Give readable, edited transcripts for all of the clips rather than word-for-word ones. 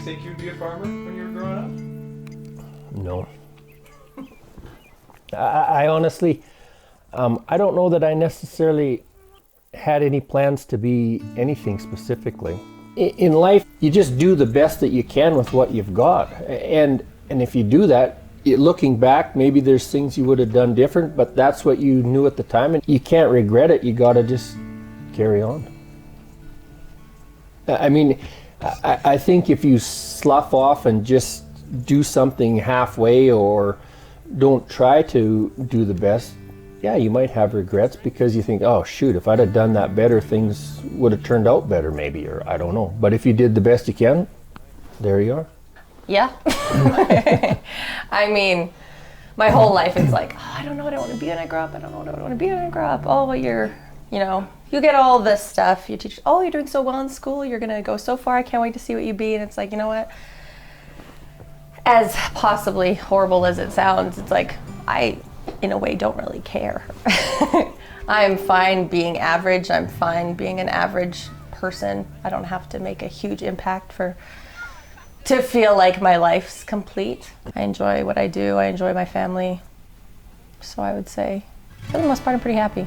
think you'd be a farmer when you were growing No. I honestly, I don't know that I necessarily had any plans to be anything specifically. In life, you just do the best that you can with what you've got. And if you do that, looking back, maybe there's things you would have done different, but that's what you knew at the time, and you can't regret it. You got to just carry on. I mean, I think if you slough off and just do something halfway or don't try to do the best, yeah, you might have regrets because you think, oh shoot, if I'd have done that better, things would have turned out better maybe, or I don't know. But if you did the best you can, there you are. Yeah. I mean, my whole life it's like, oh, I don't know what I want to be when I grow up. I don't know what I want to be when I grow up. Oh, well, you get all this stuff. You teach, oh, you're doing so well in school. You're going to go so far. I can't wait to see what you be. And it's like, you know what? As possibly horrible as it sounds, it's like, I, in a way, don't really care. I'm fine being average. I'm fine being an average person. I don't have to make a huge impact to feel like my life's complete. I enjoy what I do. I enjoy my family. So I would say, for the most part, I'm pretty happy.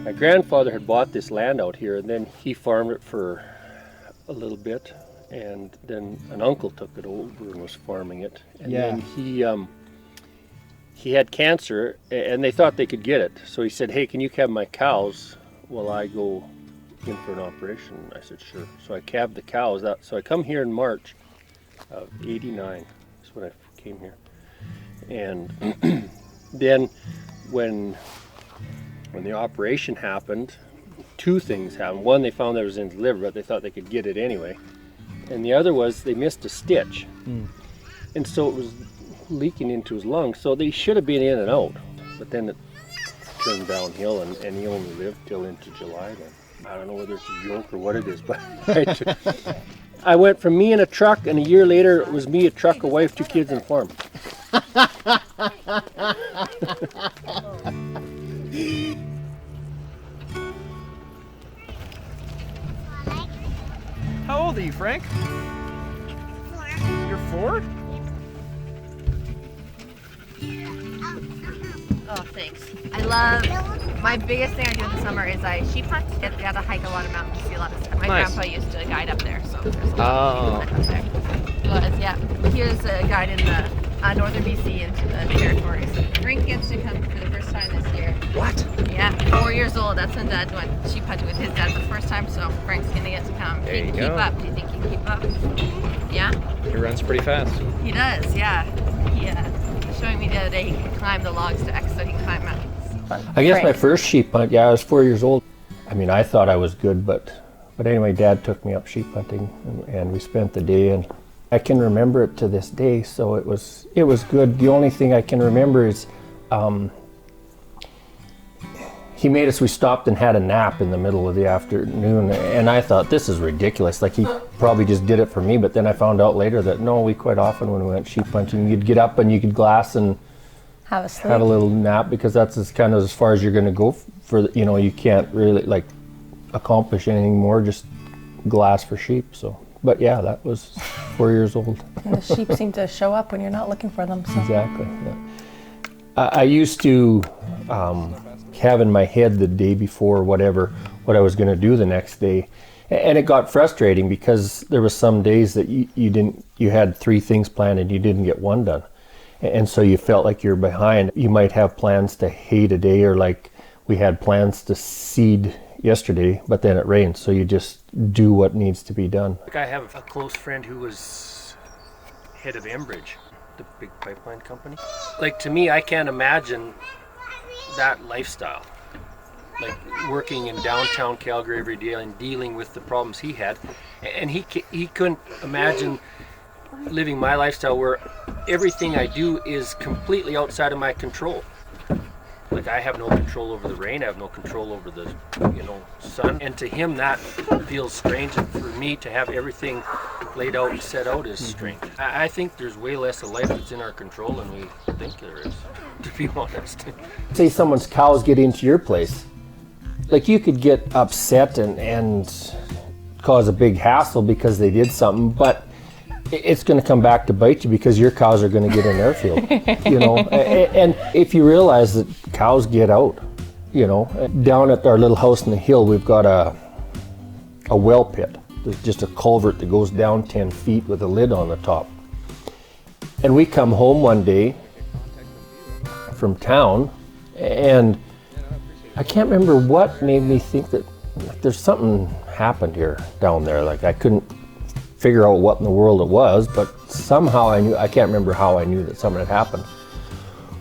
My grandfather had bought this land out here, and then he farmed it for a little bit, and then an uncle took it over and was farming it. And then he had cancer, and they thought they could get it. So he said, hey, can you calve my cows while I go in for an operation? I said, sure. So I calved the cows. So I come here in March of '89 is when I came here. And then when the operation happened, two things happened. One, they found that it was in his liver, but they thought they could get it anyway. And the other was they missed a stitch. And so it was leaking into his lungs. So they should have been in and out. But then it turned downhill, and he only lived till into July then. I don't know whether it's a joke or what it is, but I went from me in a truck, and a year later it was me, a truck, a wife, 2 kids, and a farm. How old are you, Frank? 4. You're 4? Oh, thanks. I love, my biggest thing I do in the summer is I sheep hunt. You got to hike a lot of mountains, see a lot of stuff. My grandpa used to guide up there, so there's a lot of people that hunt there. But yeah, he was a guide in the northern BC into the territories. Frank gets to come for the first time this year. What? Yeah, 4 years old. That's when Dad went sheep hunting with his dad for the first time, so Frank's gonna get to come. There He you can go. keep up. Do you think he can keep up? Yeah? He runs pretty fast. He does, yeah. He was showing me the other day he can climb the logs to X, so he can climb mountains. I guess my first sheep hunt, I was 4 years old. I mean, I thought I was good, but anyway, Dad took me up sheep hunting, and we spent the day, and I can remember it to this day, so it was good. The only thing I can remember is he made us, we stopped and had a nap in the middle of the afternoon, and I thought, this is ridiculous. Like, he probably just did it for me, but then I found out later that no, we quite often when we went sheep hunting, you'd get up and you could glass and have a little nap, because that's kind of as far as you're going to go for, you can't really like accomplish anything more, just glass for sheep. So, but yeah, that was 4 years old. And the sheep seem to show up when you're not looking for them. So. Exactly. Yeah. I used to have in my head the day before what I was going to do the next day, and it got frustrating because there was some days that you had 3 things planned and you didn't get one done, and so you felt like you're behind. You might have plans to hay today, or like we had plans to seed yesterday, but then it rained, so you just do what needs to be done. Like, I have a close friend who was head of Enbridge, the big pipeline company. Like, to me, I can't imagine that lifestyle, like working in downtown Calgary every day and dealing with the problems he had, and he couldn't imagine living my lifestyle where everything I do is completely outside of my control. Like, I have no control over the rain, I have no control over the sun, and to him that feels strange, and for me to have everything laid out and set out is strength. I think there's way less of life that's in our control than we think there is, to be honest. Say someone's cows get into your place. Like, you could get upset and cause a big hassle because they did something, but it's going to come back to bite you because your cows are going to get in their field, you know. And if you realize that cows get out, you know, down at our little house in the hill, we've got a well pit. There's just a culvert that goes down 10 feet with a lid on the top. And we come home one day from town, and I can't remember what made me think that there's something happened here down there. Like, I couldn't figure out what in the world it was, but somehow I can't remember how I knew that something had happened.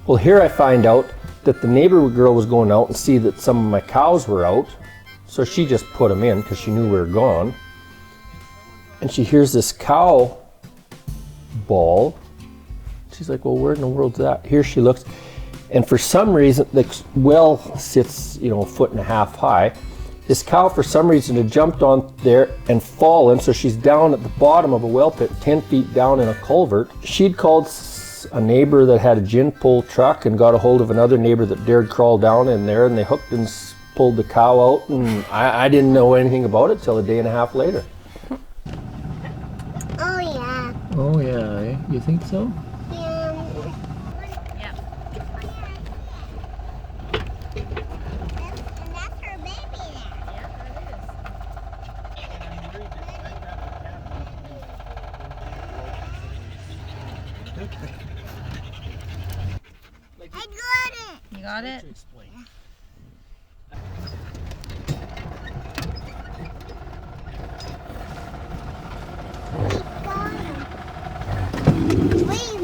Well, here I find out that the neighbor girl was going out and see that some of my cows were out, so she just put them in because she knew we were gone. And she hears this cow bawl. She's like, well, where in the world's that? Here she looks, and for some reason, the well sits, you know, 1.5 feet high. This cow, for some reason, had jumped on there and fallen, so she's down at the bottom of a well pit, 10 feet down in a culvert. She'd called a neighbor that had a gin pull truck and got a hold of another neighbor that dared crawl down in there, and they hooked and pulled the cow out, and I didn't know anything about it till a day and a half later. Oh yeah. Oh yeah, eh? You think so? Yeah. And that's her baby there. I got it. You got it? Wait,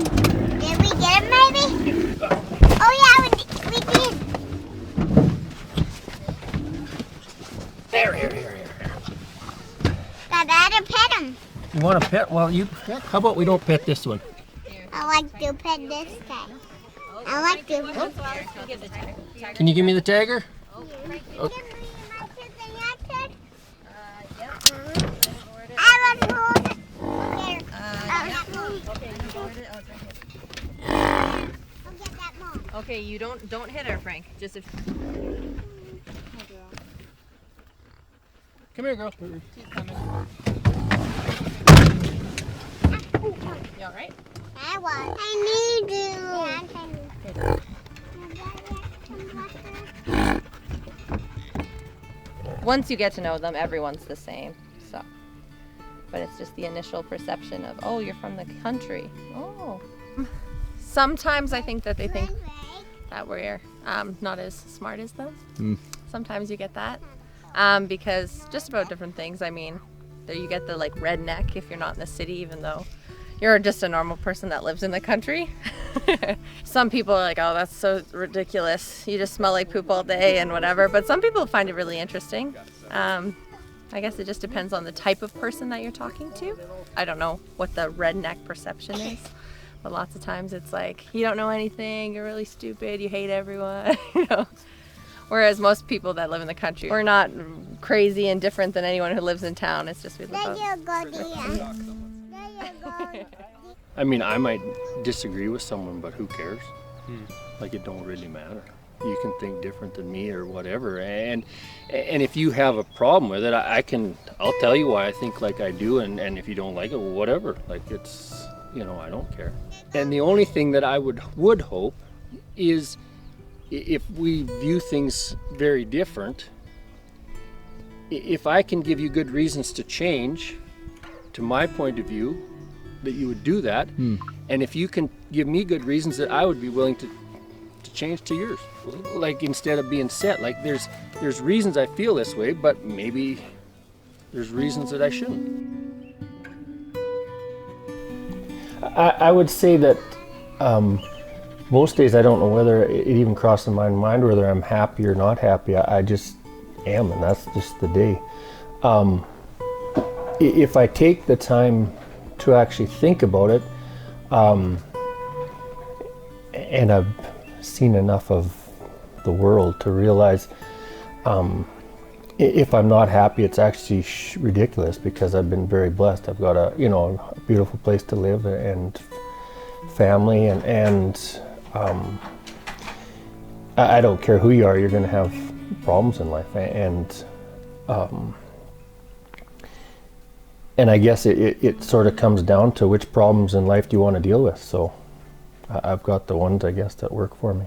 did we get it maybe? Oh yeah, we did. Here. Gotta pet him. You want to pet? Well, how about we don't pet this one? I like to pet this guy. I like to. Can you give me the tagger? Oh. I want to hold it. Here. Okay, you hold it. Oh, it's right here. I'll get that mom. Okay, you don't hit her, Frank. Just if Come here, girl. she's coming. You all right? I need you. Once you get to know them, everyone's the same. So, but it's just the initial perception of, oh, you're from the country. Oh. Sometimes I think that they think that we're not as smart as them. Sometimes you get that because just about different things. I mean, there you get the like redneck if you're not in the city, even though you're just a normal person that lives in the country. Some people are like, oh, that's so ridiculous. You just smell like poop all day and whatever. But some people find it really interesting. I guess it just depends on the type of person that you're talking to. I don't know what the redneck perception is. But lots of times it's like, you don't know anything, you're really stupid, you hate everyone, you know. Whereas most people that live in the country, we're not crazy and different than anyone who lives in town. It's just we live There out. you go, dear. There you go. I mean, I might disagree with someone, but who cares? Like, it don't really matter. You can think different than me or whatever, and if you have a problem with it, I'll tell you why I think like I do, and if you don't like it, well, whatever. Like, it's, you know, I don't care. And the only thing that I would hope is if we view things very different, if I can give you good reasons to change, to my point of view, that you would do that, and if you can give me good reasons, that I would be willing to change to yours. Like, instead of being set, like there's reasons I feel this way, but maybe there's reasons that I shouldn't. I would say that most days I don't know whether it even crosses my mind whether I'm happy or not happy. I just am, and that's just the day. If I take the time to actually think about it, and I've seen enough of the world to realize if I'm not happy, it's actually ridiculous because I've been very blessed. I've got a beautiful place to live and family, and I don't care who you are, you're going to have problems in life, and I guess it sort of comes down to which problems in life do you want to deal with. So I've got the ones, I guess, that work for me.